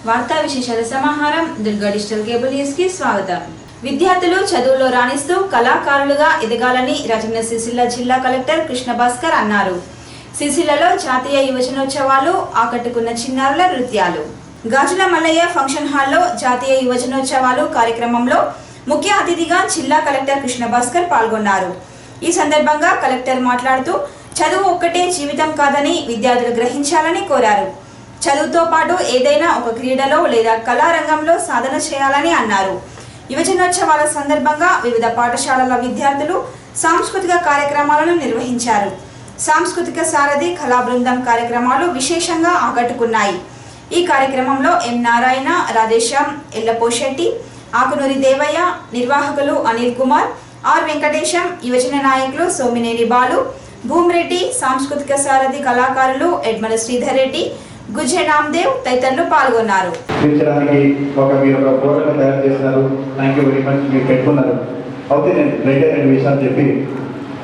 వార్తా విశేషాల సమాహారం దుర్గా డిజిటల్ కేబుల్ న్యూస్ కి స్వాగతం. విద్యార్థులు చదువులో రాణిస్తూ కళాకారులుగా ఎదగాలని రాజన్న సిరిసిల్ల జిల్లా కలెక్టర్ కృష్ణ భాస్కర్ అన్నారు. సిరిసిల్లలో జాతీయ యువజనోత్సవాలు ఆకట్టుకున్న చిన్నారుల నృత్యాలు. గాజుల మల్లయ్య ఫంక్షన్ హాల్లో జాతీయ యువజనోత్సవాలు కార్యక్రమంలో ముఖ్య అతిథిగా జిల్లా కలెక్టర్ కృష్ణ భాస్కర్ పాల్గొన్నారు. ఈ సందర్భంగా కలెక్టర్ మాట్లాడుతూ చదువు ఒక్కటే జీవితం కాదని విద్యార్థులు గ్రహించాలని కోరారు. చదువుతో పాటు ఏదైనా ఒక క్రీడలో లేదా కళారంగంలో సాధన చేయాలని అన్నారు. యువజనోత్సవాల సందర్భంగా వివిధ పాఠశాలల విద్యార్థులు సాంస్కృతిక కార్యక్రమాలను నిర్వహించారు. సాంస్కృతిక సారథి కళా బృందం కార్యక్రమాలు విశేషంగా ఆకట్టుకున్నాయి. ఈ కార్యక్రమంలో ఎం నారాయణ, రాధేశ్యాం, ఎల్లపోశెట్టి, ఆకునూరి దేవయ్య, నిర్వాహకులు అనిల్ కుమార్, ఆర్ వెంకటేశం, యువజన నాయకులు సోమినేని బాలు, భూమిరెడ్డి, సాంస్కృతిక సారథి కళాకారులు ఎడ్మల శ్రీధర్ రెడ్డి, గుజ్జె నామదేవ్ తదితరులు పాల్గొన్నారు.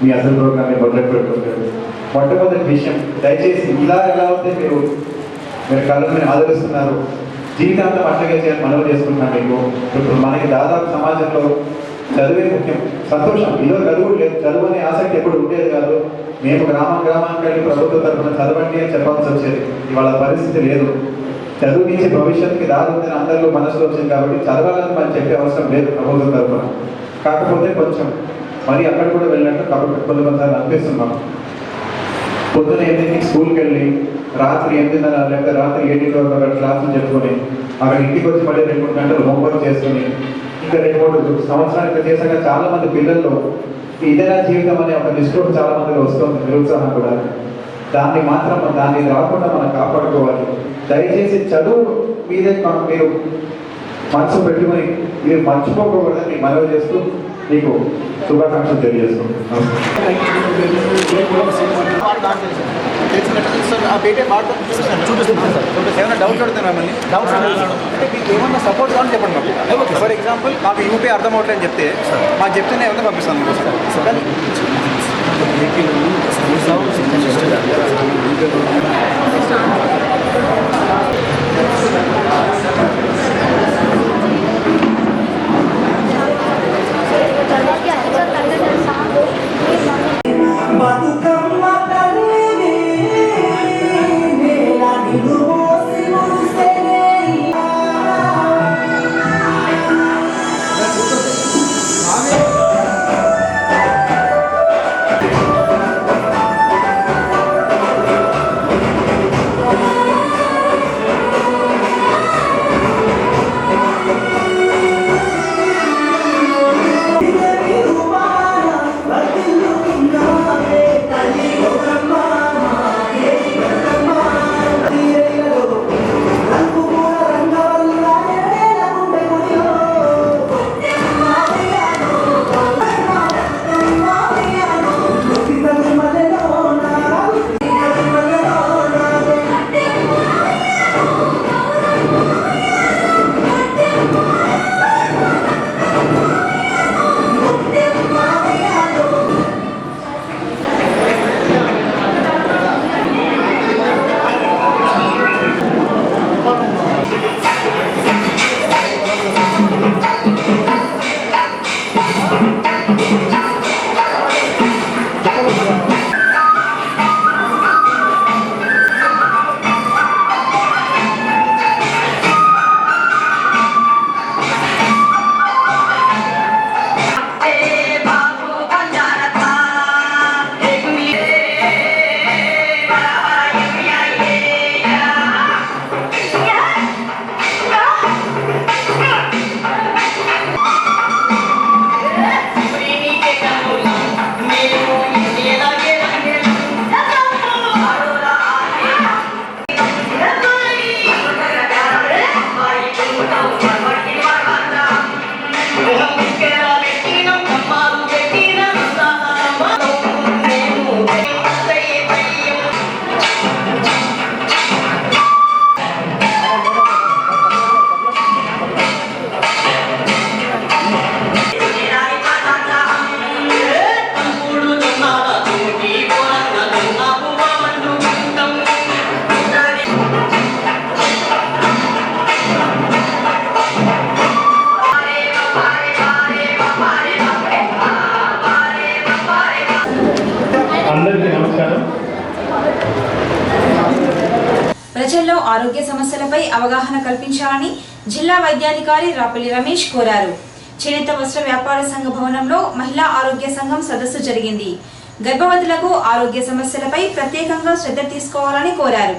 మీ అసలు ప్రోగ్రామ్ని మొదలు పెట్టుకుంటారు. మొట్టమొదటి విషయం, దయచేసి ఇలా ఎలా ఉంటే మీరు కళను ఆదరిస్తున్నారు, జీవితాంతం అట్లాగే చేయాలని మనవి చేసుకుంటున్నాను. మీకు ఇప్పుడు మనకి దాదాపు సమాజంలో చదువే ముఖ్యం. సంతోషం, ఇదో చదువు లేదు, చదువు అనే ఆసక్తి ఎప్పుడు ఉండేది కాదు. మేము గ్రామానికి వెళ్ళి ప్రభుత్వ తరఫున చదవండి అని చెప్పాల్సి వచ్చేది. ఇవాళ పరిస్థితి లేదు. చదువు నుంచి భవిష్యత్తుకి దారి ఉందని అందరిలో మనసులో వచ్చింది కాబట్టి చదవాలని మనం చెప్పే అవసరం లేదు ప్రభుత్వ తరఫున. కాకపోతే కొంచెం మరి అక్కడ కూడా వెళ్ళినట్టు కాబట్టి కొన్నిసార్లు అనిపిస్తున్నాం. పొద్దున 8కి స్కూల్కి వెళ్ళి రాత్రి 8:30 లేకపోతే రాత్రి 7 వరకు అక్కడ క్లాసులు చెప్పుకొని అక్కడ ఇంటికి వచ్చి మళ్ళీ 2-3 గంటలు హోంవర్క్ చేసుకుని ఇంకా 2-3 సంవత్సరానికి చేశాక చాలా మంది పిల్లల్లో ఇదేనా జీవితం అనే ఒక నిష్ఠూరం చాలా మందిలో వస్తుంది, నిరుత్సాహం కూడా. దాన్ని రాకుండా మనం కాపాడుకోవాలి. దయచేసి చదువు మీదే మీరు మనసు పెట్టుకుని మీరు మర్చిపోకూడదని మనవి చేస్తూ మీకు శుభాకాంక్షలు తెలియజేస్తున్నాం. ఏమైనా డౌట్స్ అడుగుతాను మిమ్మల్ని. డౌట్స్ అంటే మీకు ఏమన్నా సపోర్ట్ కావాలని చెప్పండి మాకు. ఫర్ ఎగ్జాంపుల్ మాకు యూపీ అర్థం అవట్లేదని చెప్తే మాకు చెప్తేనే ఏమన్నా పంపిస్తాను ప్రజల్లో ఆరోగ్య సమస్యలపై అవగాహన కల్పించాలని జిల్లా వైద్యాధికారి రాపల్లి రమేష్ కోరారు. చేనేత వస్త్ర వ్యాపార సంఘ భవనంలో మహిళా ఆరోగ్య సంఘం సదస్సు జరిగింది. గర్భవతులకు ఆరోగ్య సమస్యలపై ప్రత్యేకంగా శ్రద్ధ తీసుకోవాలని కోరారు.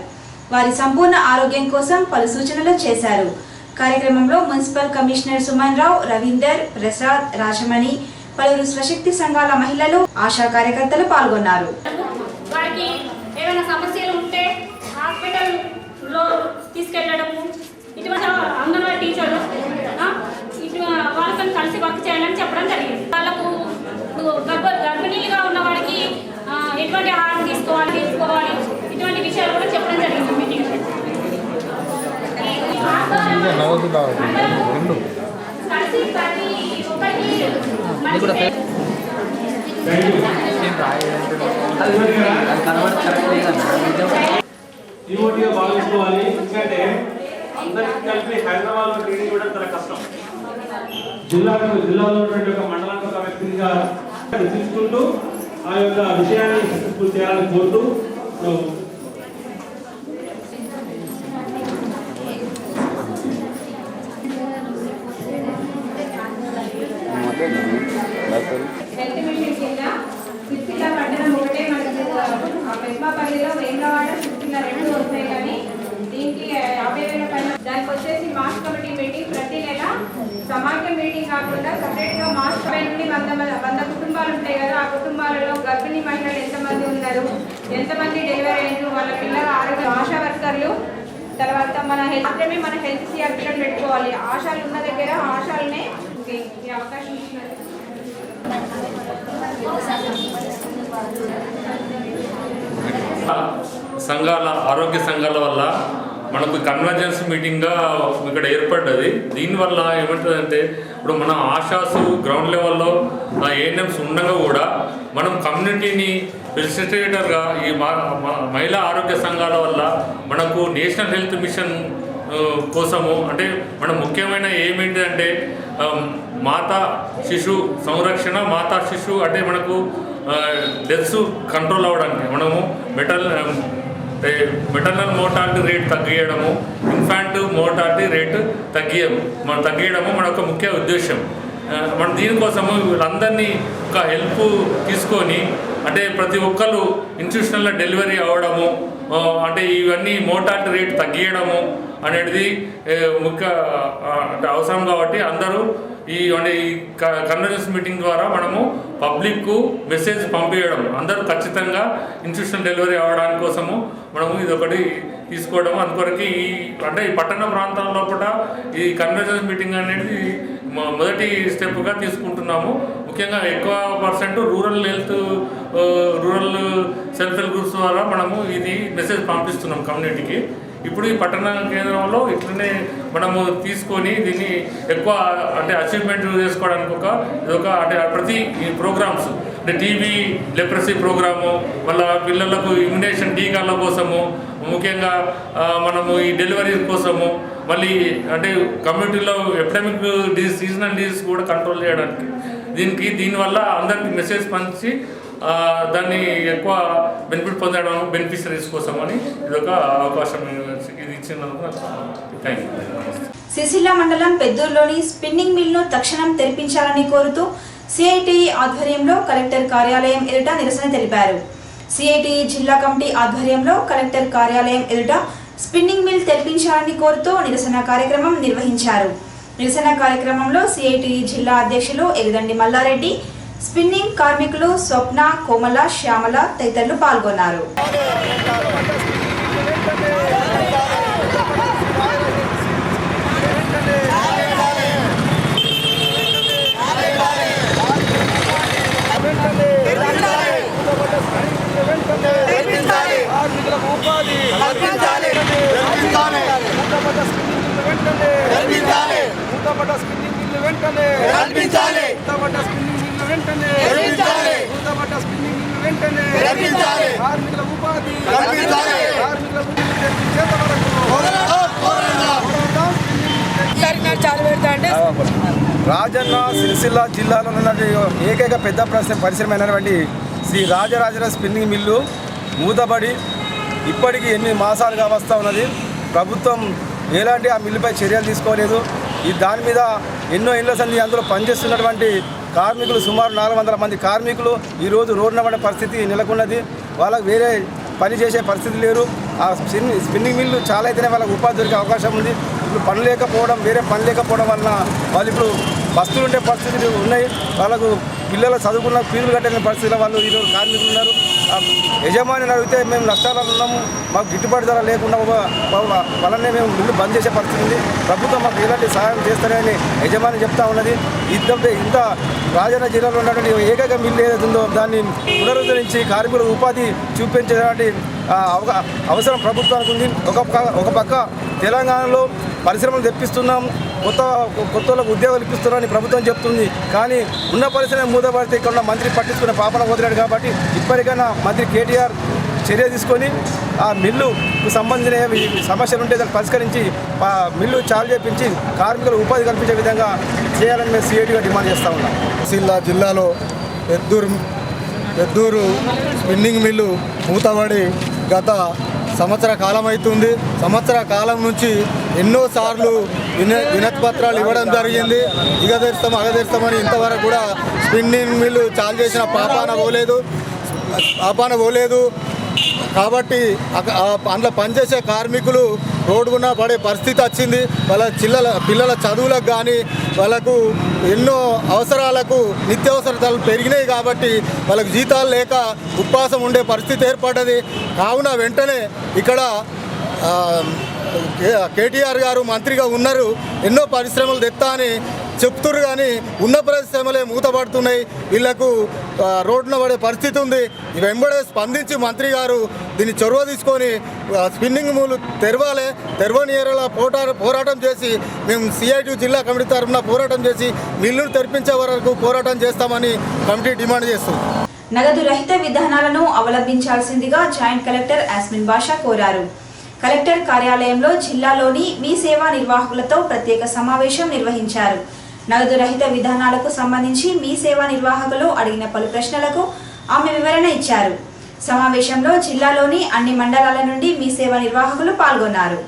వారి సంపూర్ణ ఆరోగ్యం కోసం పలు సూచనలు చేశారు. కార్యక్రమంలో మున్సిపల్ కమిషనర్ సుమన్ రావు, రవీందర్, ప్రసాద్, రాజమణి, పలువురు స్వశక్తి సంఘాల మహిళలు, ఆశా కార్యకర్తలు పాల్గొన్నారు. వారికి ఏమైనా సమస్యలు ఉంటే హాస్పిటల్లో తీసుకెళ్ళడము, ఇటువంటి అంగన్వాడీ టీచర్లు వాళ్ళతో కలిసి వర్క్ చేయాలని చెప్పడం జరిగింది. వాళ్ళకు గర్భిణీలుగా ఉన్న వాడికి ఎటువంటి ఆహారం తీసుకోవాలి ఇటువంటి విషయాలు కూడా చెప్పడం జరిగింది మీటింగ్. కలిసి ప్రతి ఒక్కరికి ఈఓటీగా భావించుకోవాలి. ఎందుకంటే అందరికీ కలిపి హైదరాబాద్లో ట్రైనింగ్ కూడా చాలా కష్టం. జిల్లాలో ఉన్నటువంటి ఒక మండలానికి ఒక వ్యక్తిగా తీసుకుంటూ ఆ యొక్క విషయాన్ని సక్సెస్ఫుల్ చేయాలని కోరుతూ హెల్త్ మిషన్ కింద సిరిసిల్ల పట్టణం ఒకటే మనకు పెద్మాపల్లిలో వేమలవాడ సిరిసిల్ల 2 వస్తాయి. కానీ దీనికి 50,000 పైన. దానికి వచ్చేసి మాస్ కమిటీ మీటింగ్ ప్రతి నెల సమాఖ్య మీటింగ్ కాకుండా సపరేట్గా మాస్ నుండి 100 కుటుంబాలు ఉంటాయి కదా. ఆ కుటుంబాలలో గర్భిణీ మహిళలు ఎంతమంది ఉన్నారు, ఎంతమంది డెలివరీ అయ్యారు, వాళ్ళ పిల్లల ఆరోగ్య ఆశా వర్కర్లు, తర్వాత మన మాత్రమే మన హెల్త్ సిఆర్పీలను పెట్టుకోవాలి. ఆశాలు ఉన్న దగ్గర ఆశాలనే ఈ అవకాశం ఇచ్చినారు. సంఘాల ఆరోగ్య సంఘాల వల్ల మనకు కన్వర్జెన్స్ మీటింగ్గా ఇక్కడ ఏర్పడ్డది. దీనివల్ల ఏమంటుందంటే ఇప్పుడు మన ఆశాసు గ్రౌండ్ లెవెల్లో ఏఎన్ఎంస్ ఉండగా కూడా మనం కమ్యూనిటీని ఫెసిలిటేటర్గా ఈ మహిళా ఆరోగ్య సంఘాల వల్ల మనకు నేషనల్ హెల్త్ మిషన్ కోసము అంటే మన ముఖ్యమైన ఏమేంటంటే మాతా శిశు సంరక్షణ, మాతా శిశు అంటే మనకు డెత్స్ కంట్రోల్ అవ్వడానికి మనము మెటర్నల్ మోర్టాలిటీ రేట్ తగ్గియడము, ఇన్ఫాంట్ మోర్టాలిటీ రేటు తగ్గియడము మన యొక్క ముఖ్య ఉద్దేశం. మన దీనికోసము వీళ్ళందరినీ ఒక హెల్ప్ తీసుకొని అంటే ప్రతి ఒక్కరు ఇన్స్టిట్యూషనల్లో డెలివరీ అవ్వడము, అంటే ఇవన్నీ మోర్టాలిటీ రేట్ తగ్గియడము అనేది ముఖ్య అంటే అవసరం. కాబట్టి అందరూ ఈ కన్వర్జెన్స్ మీటింగ్ ద్వారా మనము పబ్లిక్కు మెసేజ్ పంపించడం, అందరూ ఖచ్చితంగా ఇన్స్టిట్యూషనల్ డెలివరీ అవ్వడానికి కోసము మనము ఇదొకటి తీసుకోవడం. అందుకొరకు అంటే ఈ పట్టణ ప్రాంతాల్లో కూడా ఈ కన్వర్జెన్స్ మీటింగ్ అనేది మొదటి స్టెప్గా తీసుకుంటున్నాము. ముఖ్యంగా ఎక్కువ % రూరల్ సెల్ఫ్ హెల్ప్ గ్రూప్స్ ద్వారా మనము ఇది మెసేజ్ పంపిస్తున్నాం కమ్యూనిటీకి. ఇప్పుడు ఈ పట్టణ కేంద్రంలో ఇట్లనే మనము తీసుకొని దీన్ని ఎక్కువ అంటే అచీవ్మెంట్ చేసుకోవడానికి ఇదొక అంటే ప్రతి ప్రోగ్రామ్స్ అంటే టీవీ లెప్రసీ ప్రోగ్రాము, మళ్ళీ పిల్లలకు ఇమ్యునేషన్ టీకాల కోసము, ముఖ్యంగా మనము ఈ డెలివరీ కోసము, మళ్ళీ అంటే కమ్యూనిటీలో ఎపిడమిక్ డిసీజ్, సీజనల్ డిసీజ్ కూడా కంట్రోల్ చేయడానికి దీనివల్ల అందరికీ మెసేజ్ పంచి దాన్ని ఎక్కువ బెనిఫిట్ పొందడం బెనిఫిషరీస్ కోసం అని ఇదొక అవకాశం ఇది ఇచ్చినందుకు థ్యాంక్ యూ. సిరిసిల్ల మండలం పెద్దూరులోని స్పిన్నింగ్ మిల్ను తక్షణం తెరిపించాలని కోరుతూ సిఐటిఈ ఆధ్వర్యంలో కలెక్టర్ కార్యాలయం ఎదుట నిరసన తెలిపారు. సిఐటిఈ జిల్లా కమిటీ ఆధ్వర్యంలో కలెక్టర్ కార్యాలయం ఎదుట స్పిన్నింగ్ మిల్ తెరిపించాలని కోరుతూ నిరసన కార్యక్రమం నిర్వహించారు. నిరసన కార్యక్రమంలో సిఐటిఈ జిల్లా అధ్యక్షులు ఎగదండి మల్లారెడ్డి, స్పిన్నింగ్ కార్మికులు స్వప్న, కోమల, శ్యామల తదితరులు పాల్గొన్నారు. రాజన్న సిరిసిల్ల జిల్లాలో ఉన్న ఏకైక పెద్ద పరిశ్రమ అయినటువంటి శ్రీ రాజరాజేశ్వరి స్పిన్నింగ్ మిల్లు మూతబడి ఇప్పటికీ ఎన్ని మాసాలుగా వస్తూ ఉన్నది. ప్రభుత్వం ఎలాంటి ఆ మిల్లుపై చర్యలు తీసుకోలేదు. దాని మీద ఎన్నో ఇళ్ల సంది అందులో పనిచేస్తున్నటువంటి కార్మికులు సుమారు 400 మంది కార్మికులు ఈరోజు రోడ్డున పడే పరిస్థితి నెలకొన్నది. వాళ్ళకు వేరే పని చేసే పరిస్థితి లేరు. ఆ స్పిన్నింగ్ మిల్లు చాలా అయితేనే వాళ్ళకి ఉపాధి దొరికే అవకాశం ఉంది. ఇప్పుడు పని లేకపోవడం, వేరే పని లేకపోవడం వలన వాళ్ళు ఇప్పుడు బస్తులు ఉండే పరిస్థితులు ఉన్నాయి. వాళ్ళకు పిల్లలు చదువుకున్న ఫీజులు కట్టలేని పరిస్థితిలో వాళ్ళు ఈరోజు కార్మికులు ఉన్నారు. యజమానిని అడిగితే మేము నష్టాలు ఉన్నాము, మాకు గిట్టుబాటు ధర లేకుండా వలనే మేము మిల్లు బంద్ చేసే పరిస్థితి ఉంది. ప్రభుత్వం మాకు ఎలాంటి సహాయం చేస్తారని యజమాని చెప్తా ఉన్నది. ఇంత రాజన్న జిల్లాలో ఉన్నటువంటి ఏకైక మిల్లు ఏదైతే ఉందో దాన్ని పునరుద్ధరించి కార్మికులకు ఉపాధి చూపించేటువంటి అవసరం ప్రభుత్వానికి ఉంది. ఒక పక్క తెలంగాణలో పరిశ్రమలు తెప్పిస్తున్నాం, కొత్త ఉద్యోగాలు ఇప్పిస్తున్నామని ప్రభుత్వం చెప్తుంది. కానీ ఉన్న పరిశ్రమ మూతపడితే ఇక్కడ ఉన్న మంత్రి పట్టించుకునే పాపన వదిలాడు. కాబట్టి ఇప్పటికైనా మంత్రి కేటీఆర్ చర్య తీసుకొని ఆ మిల్లుకు సంబంధించిన సమస్యలు ఉంటే దాన్ని పరిష్కరించి మిల్లు చాలు చేపించి కార్మికులు ఉపాధి కల్పించే విధంగా చేయాలని మేము సిఐటిగా డిమాండ్ చేస్తూ ఉన్నాం. సిరిసిల్ల జిల్లాలో పెద్దూరు స్పిన్నింగ్ మిల్లు మూతబడి గత సంవత్సర కాలం అవుతుంది. సంవత్సర కాలం నుంచి ఎన్నోసార్లు వినతి పత్రాలు ఇవ్వడం జరిగింది. అగదెరుస్తామని ఇంతవరకు కూడా స్పిన్నింగ్ మిల్లు చాలు చేసిన పాపాన పోలేదు. కాబట్టి అందులో పనిచేసే కార్మికులు రోడ్డున పడే పరిస్థితి వచ్చింది. వాళ్ళ పిల్లల చదువులకు కానీ వాళ్ళకు ఎన్నో అవసరాలకు నిత్యావసరాలు పెరిగినాయి. కాబట్టి వాళ్ళకు జీతాలు లేక ఉపవాసం ఉండే పరిస్థితి ఏర్పడ్డది. కావున వెంటనే ఇక్కడ కేటీఆర్ గారు మంత్రిగా ఉన్నారు, ఎన్నో పరిశ్రమలు తెస్తా అని చెప్తున్నారు. కానీ ఉన్న పరిశ్రమలే మూతపడుతున్నాయి. వీళ్లకు రోడ్డున పడే పరిస్థితి ఉంది. వెంబడే స్పందించి మంత్రి గారు దీన్ని చొరవ తీసుకొని స్పిన్నింగ్ మిల్లు తెరవని ఏరియాలో పోరాటం చేసి మేము సిఐటి జిల్లా కమిటీ తరఫున పోరాటం చేసి మిల్లును తెరిపించే వరకు పోరాటం చేస్తామని కమిటీ డిమాండ్ చేస్తుంది. నగదు రహిత విధానాలను అవలంబించాల్సిందిగా జాయింట్ కలెక్టర్ యాస్మిన్ బాషా కోరారు. కలెక్టర్ కార్యాలయంలో జిల్లాలోని మీ సేవా నిర్వాహకులతో ప్రత్యేక సమావేశం నిర్వహించారు. నగదు రహిత విధానాలకు సంబంధించి మీ సేవా నిర్వాహకులు అడిగిన పలు ప్రశ్నలకు ఆమె వివరణ ఇచ్చారు. సమావేశంలో జిల్లాలోని అన్ని మండలాల నుండి మీ సేవా నిర్వాహకులు పాల్గొన్నారు.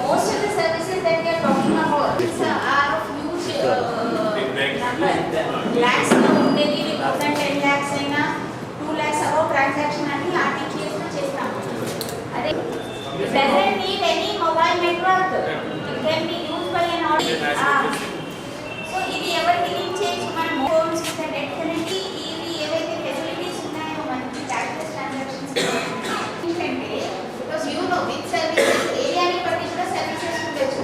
Most of the services that we are talking about are of huge number. Lakhs maybe more than 10 lakhs aina 2 lakhs above transaction ani RTGS lo chestam. It doesn't need any mobile network. It can be used by an ordinary. So ఇది ఎవరికి link చేయొచ్చు మనం phones internet connectivity ఇవి ఏవైతే facilities ఉన్నాయో మనకి cashless transactions ఏంటంటే because you know with services ఏరియాని బట్టి కూడా సర్వీసెస్ ఉండొచ్చు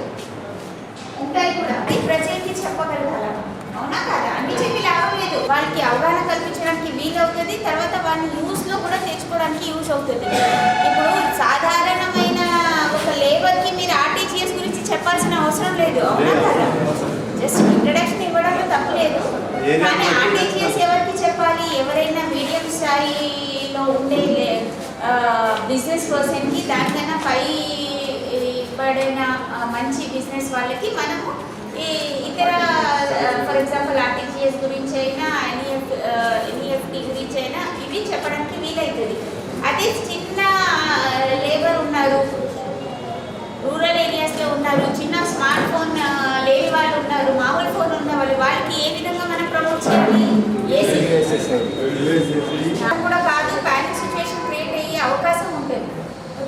ఉంటాయి కూడా ప్రజలకి చెప్పగలగాలి. అవునా కదా? అన్ని చెప్పి లాభం లేదు. వాళ్ళకి అవగాహన కల్పించడానికి వీలవుతుంది, తర్వాత వాళ్ళని యూస్లో కూడా తెచ్చుకోవడానికి యూజ్ అవుతుంది. ఇప్పుడు సాధారణమైన ఒక లేబర్కి మీరు ఆర్టీజీఎస్ గురించి చెప్పాల్సిన అవసరం లేదు. అవునా కదా? జస్ట్ ఇంట్రడక్షన్ ఇవ్వడంలో తప్పలేదు. కానీ ఆర్టీజీఎస్ ఎవరికి చెప్పాలి? ఎవరైనా మీడియం స్థాయిలో ఉండే బిజినెస్ పర్సన్కి, దానికన్నా పై పడిన మంచి బిజినెస్ వాళ్ళకి మనము ఇతర ఫర్ ఎగ్జాంపుల్ ఆర్టీజీఎస్ గురించి అయినా ఎన్ఈఎఫ్టీ గురించి అయినా ఇవి చెప్పడానికి వీలవుతుంది. అదే చిన్న లేబర్ ఉన్నారు, రూరల్ ఏరియాస్లో ఉన్నారు, చిన్న స్మార్ట్ ఫోన్ లేని వాళ్ళు ఉన్నారు, మామూలు ఫోన్ ఉన్న వాళ్ళకి ఏ విధంగా మనం ప్రమోట్ చేయాలి? కూడా కాదు, ప్యానిక్ సిచ్యువేషన్ క్రియేట్ అయ్యే అవకాశం ఉంటుంది.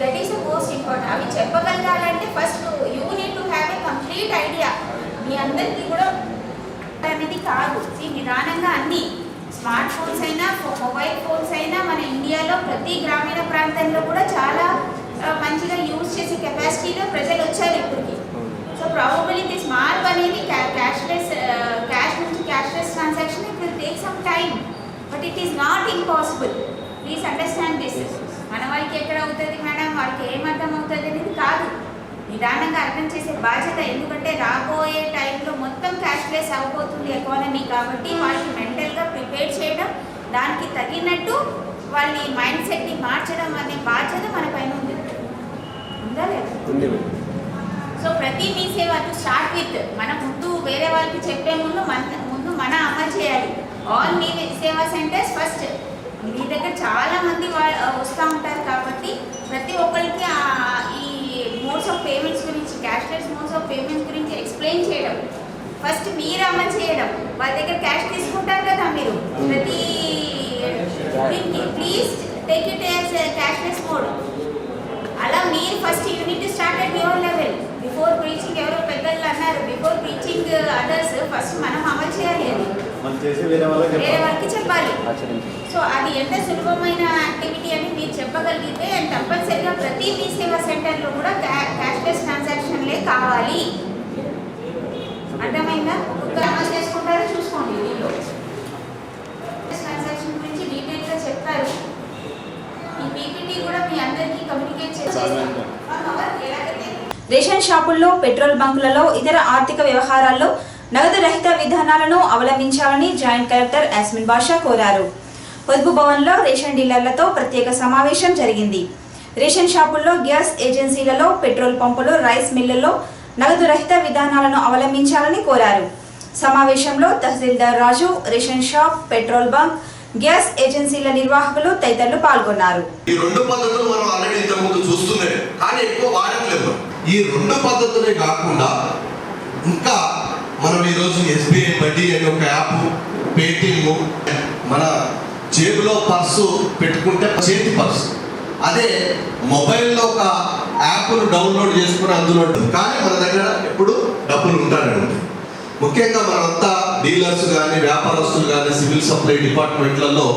That is the most important. అవి చెప్పగలగాలంటే first you need to have a complete idea. మీ అందరికీ కూడా అనేది కాదు, నిదానంగా అన్ని స్మార్ట్ ఫోన్స్ అయినా మొబైల్ ఫోన్స్ అయినా మన ఇండియాలో ప్రతి గ్రామీణ ప్రాంతంలో కూడా చాలా మంచిగా యూజ్ చేసే కెపాసిటీలో ప్రజలు వచ్చారు ఇప్పటికి. సో ప్రాబబుల్లీ దిస్ మార్ప్ అనేది క్యాష్ నుంచి cashless transaction it will take some time, but it is not impossible. Please understand this. మన వాళ్ళకి ఎక్కడ అవుతుంది మేడం, వాళ్ళకి ఏమర్థం అవుతుంది అనేది కాదు, నిదానంగా అర్థం చేసే బాధ్యత. ఎందుకంటే రాబోయే టైంలో మొత్తం క్యాష్లెస్ అయిపోతుంది ఎకానమీ. కాబట్టి వాళ్ళకి మెంటల్గా ప్రిపేర్ చేయడం, దానికి తగినట్టు వాళ్ళ మైండ్ సెట్ని మార్చడం అనే బాధ్యత మన పైన ఉంది. ఉందా లేదా? సో ప్రతి మీ సేవ టు స్టార్ట్ విత్ మన ముందు వేరే వాళ్ళకి చెప్పే ముందు మన అమలు చేయాలి. ఆల్ మీ సేవా సెంటర్స్ ఫస్ట్. మీ దగ్గర చాలా మంది వస్తూ ఉంటారు కాబట్టి ప్రతి ఒక్కరికి ఈ మోడ్స్ ఆఫ్ పేమెంట్స్ గురించి, క్యాష్లెస్ మోడ్స్ ఆఫ్ పేమెంట్స్ గురించి ఎక్స్ప్లెయిన్ చేయడం, ఫస్ట్ మీరు అమలు చేయడం. వాళ్ళ దగ్గర క్యాష్ తీసుకుంటారు కదా మీరు, ప్రతి please take it as cashless mode. అలా మీరు first unit start at your level before preaching. ఎవరో పెద్దలు అన్నారు, బిఫోర్ ప్రీచింగ్ అదర్స్ ఫస్ట్ మనం అమలు చేయాలి. అది వేరే వాళ్ళకి చెప్పాలి. సో అది ఎంత సులభమైన యాక్టివిటీ అని మీరు చెప్పగలిగితే తప్పనిసరిగా ప్రతి మీ సేవా సెంటర్లో కూడా క్యాష్లెస్ ట్రాన్సాక్షన్లే కావాలి. అర్థమైందా? అమలు చేసుకుంటారో చూసుకోండి. దీనిలో ట్రాన్సాక్షన్ గురించి డీటెయిల్గా చెప్తారు. ఈ పీపీటీ కూడా మీ అందరికీ కమ్యూనికేట్ చేస్తాను. రేషన్ షాపుల్లో, పెట్రోల్ బంకులలో, ఇతర ఆర్థిక వ్యవహారాల్లో నగదు రహిత విధానాలను అవలంబించాలని జాయింట్ కలెక్టర్ యాస్మిన్ బాషా కోరారు. పొదుపు భవన్లో రేషన్ డీలర్లతో ప్రత్యేక సమావేశం జరిగింది. రేషన్ షాపుల్లో, గ్యాస్ ఏజెన్సీలలో, పెట్రోల్ పంపులు, రైస్ మిల్లుల్లో నగదు రహిత విధానాలను అవలంబించాలని కోరారు. సమావేశంలో తహసీల్దార్ Raju, ration shop, petrol bunk, gas ఏజెన్సీల నిర్వాహకులు తదితరులు పాల్గొన్నారు. ఈ రెండు పద్ధతులు మనం ఆల్రెడీ ఇంతకుముందు చూస్తున్నాయి, కానీ ఎక్కువ వాడట్లేదు. ఈ రెండు పద్ధతులే కాకుండా ఇంకా మనం ఈరోజు SBI బడ్డీ అనే ఒక యాప్, పేటిఎం, మన జేబులో పర్సు పెట్టుకుంటే చేతి పర్సు, అదే మొబైల్లో ఒక యాప్ను డౌన్లోడ్ చేసుకుని అందులో, కానీ మన దగ్గర ఎప్పుడు డబ్బులు ఉంటారండి. ముఖ్యంగా మనంతా డీలర్స్ కానీ, వ్యాపారస్తులు కానీ, సివిల్ సప్లై డిపార్ట్మెంట్లలో,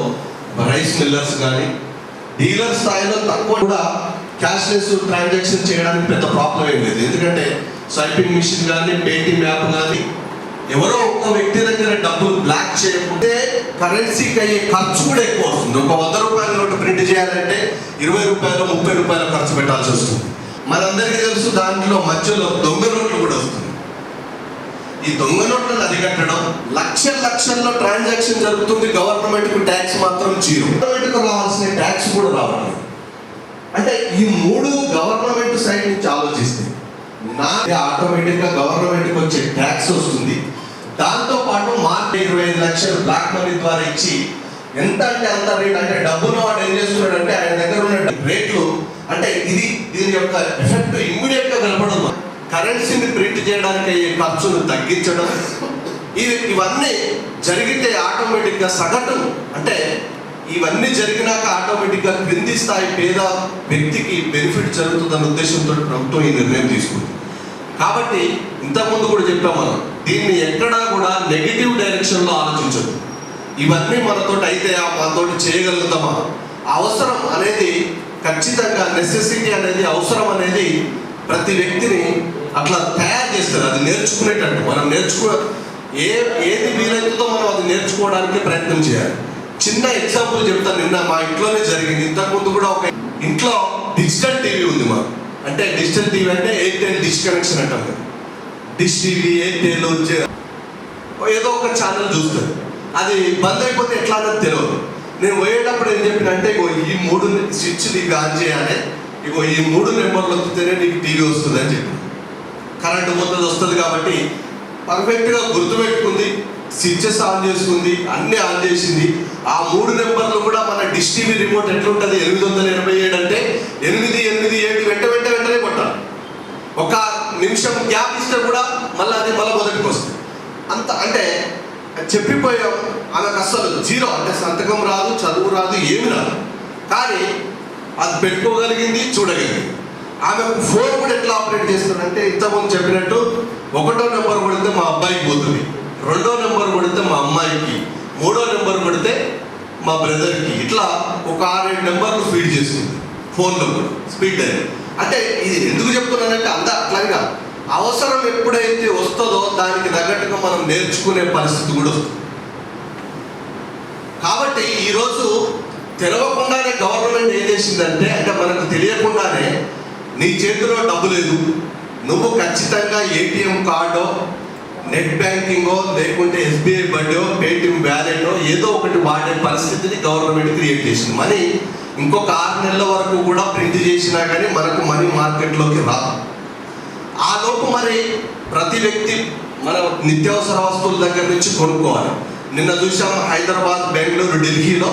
రైస్ మిల్లర్స్ కానీ, డీలర్ స్థాయిలో తక్కువ కూడా క్యాష్లెస్ ట్రాన్సాక్షన్ చేయడానికి పెద్ద ప్రాబ్లం ఏం లేదు. ఎందుకంటే స్వైపింగ్ మిషన్ కానీ, పేటిఎం యాప్ కానీ, ఎవరో ఒక వ్యక్తి దగ్గర డబ్బులు బ్లాక్ చేయకుంటే కరెన్సీకి అయ్యే ఖర్చు కూడా ఎక్కువ వస్తుంది. ఒక 100 రూపాయల నోటు ప్రింట్ చేయాలంటే 20 రూపాయలు 30 రూపాయలు ఖర్చు పెట్టాల్సి వస్తుంది. మనందరికీ తెలుసు దాంట్లో మధ్యలో దొంగ నోట్లు కూడా వస్తుంది. ఈ దొంగ నోట్లను అరికట్టడం, లక్షల్లో ట్రాన్సాక్షన్ జరుగుతుంది. గవర్నమెంట్కు ట్యాక్స్ మాత్రం 0. గవర్నమెంట్కు రావాల్సిన ట్యాక్స్ కూడా రావాలి. అంటే ఈ మూడు గవర్నమెంట్ సైడ్ నుంచి ఆలోచిస్తే ఆటోమేటిక్గా గవర్నమెంట్కి వచ్చే ట్యాక్స్ వస్తుంది. దాంతో పాటు మార్కెట్ 25 లక్షలు బ్లాక్ మనీ ద్వారా ఇచ్చి ఎంత అంటే అంత రేట్, అంటే డబ్బును వాడు ఏం చేస్తున్నాడు అంటే ఆయన దగ్గర ఉన్న రేట్లు, అంటే దీని యొక్క ఎఫెక్ట్ ఇమ్మీడియట్ గా కనపడదు. కరెన్సీని ప్రింట్ చేయడానికి అయ్యే ఖర్చును తగ్గించడం, ఇవన్నీ జరిగితే ఆటోమేటిక్గా సగటు, అంటే ఇవన్నీ జరిగినాక ఆటోమేటిక్గా క్రింది స్థాయి పేద వ్యక్తికి బెనిఫిట్ జరుగుతుందన్న ఉద్దేశంతో ప్రభుత్వం ఈ నిర్ణయం తీసుకుంది. కాబట్టి ఇంతకుముందు కూడా చెప్పాం, మనం దీన్ని ఎక్కడా కూడా నెగిటివ్ డైరెక్షన్లో ఆలోచించదు. ఇవన్నీ మనతో అయితే మనతో చేయగలుగుతామా, అవసరం అనేది ఖచ్చితంగా, నెసెసిటీ అనేది, అవసరం అనేది ప్రతి వ్యక్తిని అట్లా తయారు చేస్తారు. అది నేర్చుకునేటట్టు మనం ఏది వీలైతుందో మనం అది నేర్చుకోవడానికి ప్రయత్నం చేయాలి. చిన్న ఎగ్జాంపుల్ చెప్తాను. నిన్న మా ఇంట్లోనే జరిగింది. ఇంతకుముందు కూడా ఒక ఇంట్లో డిజిటల్ టీవీ ఉంది మాకు. అంటే డిజిటల్ టీవీ అంటే ఎయిర్టెల్ డిష్ కనెక్షన్ అంటాం కదా. డిష్ టీవీ, ఎయిర్టెల్ ఏదో ఒక ఛానల్ చూస్తుంది. అది బంద్ అయిపోతే ఎట్లా అన్నది తెలియదు. నేను పోయేటప్పుడు ఏం చెప్పినంటే, ఇగో ఈ 3 స్విచ్ నీకు ఆన్ చేయాలి, ఇగో ఈ 3 నెంబర్లు వస్తేనే నీకు టీవీ వస్తుంది అని చెప్పి. కరెంటు మొత్తం వస్తుంది కాబట్టి పర్ఫెక్ట్గా గుర్తుపెట్టుకుంది, స్విచ్చెస్ ఆన్ చేసుకుంది, అన్నీ ఆన్ చేసింది. ఆ 3 నెంబర్లు కూడా మన డిష్ టీవీ రిమోట్ ఎట్లుంటుంది, 887 అంటే 887 వెంటనే కొట్టాలి. ఒక నిమిషం గ్యాప్ ఇస్తే కూడా మళ్ళీ మొదటికి వస్తుంది. అంత అంటే చెప్పిపోయాం. ఆమెకు అస్సలు 0, అంటే సంతకం రాదు, చదువు రాదు, ఏమి రాదు, కానీ అది పెట్టుకోగలిగింది, చూడగలిగింది. ఆమెకు ఫోన్ కూడా ఎట్లా ఆపరేట్ చేస్తుందంటే, ఇంతకుముందు చెప్పినట్టు 1వ నెంబర్ కొడితే మా అబ్బాయికి పోతుంది, 2వ నెంబర్ కొడితే మా అమ్మాయికి, 3వ నెంబర్ కొడితే మా బ్రదర్కి, ఇట్లా ఒక 6-7 నెంబర్లు ఫీడ్ చేస్తుంది ఫోన్లో కూడా స్పీడ్ అయ్యి. అంటే ఇది ఎందుకు చెప్తున్నానంటే అట్లాగా అవసరం ఎప్పుడైతే వస్తుందో దానికి తగ్గట్టుగా మనం నేర్చుకునే పరిస్థితి కూడా వస్తుంది. కాబట్టి ఈరోజు తెలవకుండానే గవర్నమెంట్ ఏం చేసిందంటే, అంటే మనకు తెలియకుండానే నీ చేతిలో డబ్బు లేదు, నువ్వు ఖచ్చితంగా ATM కార్డో నెట్ బ్యాంకింగో లేకుంటే ఎస్బీఐ బడ్డో పేటిఎం వ్యాలెటో ఏదో ఒకటి వాడే పరిస్థితిని గవర్నమెంట్ క్రియేట్ చేసింది. మనీ ఇంకొక 6 నెలల వరకు కూడా ప్రింట్ చేసినా కానీ మనకు మనీ మార్కెట్లోకి రాదు. ఆ లోపు మరి ప్రతి వ్యక్తి మన నిత్యావసర వస్తువుల దగ్గర నుంచి కొనుక్కోవాలి. నిన్న చూసాము హైదరాబాద్, బెంగళూరు, ఢిల్లీలో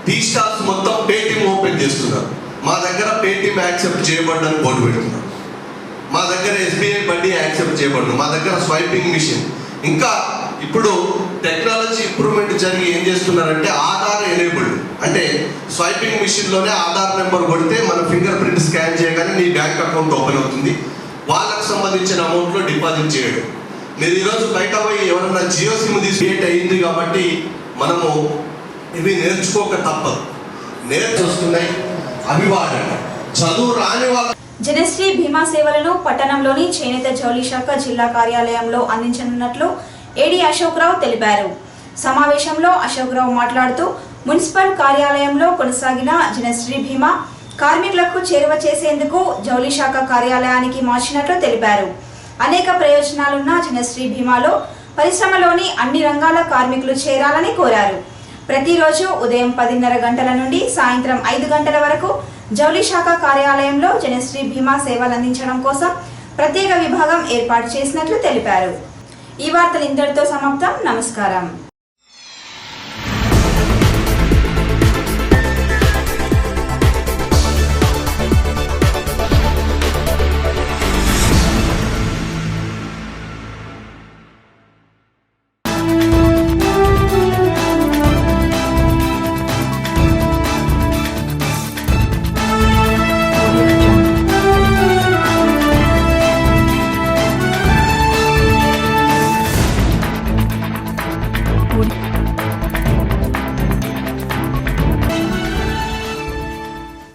టీ స్టాల్స్ మొత్తం పేటిఎం ఓపెన్ చేస్తున్నారు. మా దగ్గర పేటిఎం యాక్సెప్ట్ చేయబడ్డని బోర్డు పెడుతున్నారు. మా దగ్గర ఎస్బీఐ బడ్డీ యాక్సెప్ట్ చేయబడ్డు. మా దగ్గర స్వైపింగ్ మిషన్. ఇంకా ఇప్పుడు టెక్నాలజీ ఇంప్రూవ్మెంట్ జరిగి ఏం చేస్తున్నారంటే ఆధార్ ఎనేబుల్డ్, అంటే స్వైపింగ్ మిషన్లోనే ఆధార్ నెంబర్ కొడితే మన ఫింగర్ ప్రింట్ స్కాన్ చేయగానే నీ బ్యాంక్ అకౌంట్ ఓపెన్ అవుతుంది. వాళ్ళకు సంబంధించిన అమౌంట్లో డిపాజిట్ చేయడం. మీరు ఈరోజు బయట పోయి ఎవరన్నా జియో సిమ్ క్రియేట్ అయ్యింది కాబట్టి మనము ఇవి నేర్చుకోక తప్పదు. నేర్చుస్తున్నాయి అవి వాడండి. చదువు రాని వాళ్ళ జనశ్రీ భీమా సేవలను పట్టణంలోని చేనేత జౌళి శాఖ జిల్లా కార్యాలయంలో అందించనున్నట్లు ఏడీ అశోక్ రావు తెలిపారు. సమావేశంలో అశోక్ రావు మాట్లాడుతూ మున్సిపల్ కార్యాలయంలో కొనసాగిన జనశ్రీ భీమా కార్మికులకు చేరువ చేసేందుకు జౌళి శాఖ కార్యాలయానికి మార్చినట్లు తెలిపారు. అనేక ప్రయోజనాలున్న జనశ్రీ భీమాలో పరిశ్రమలోని అన్ని రంగాల కార్మికులు చేరాలని కోరారు. ప్రతిరోజు ఉదయం 10:30 గంటల నుండి సాయంత్రం 5 గంటల వరకు జౌళి శాఖ కార్యాలయంలో జనశ్రీ భీమా సేవలు అందించడం కోసం ప్రత్యేక విభాగం ఏర్పాటు చేసినట్లు తెలిపారు. ఈ వార్తలు ఇంతటితో సమాప్తం. నమస్కారం.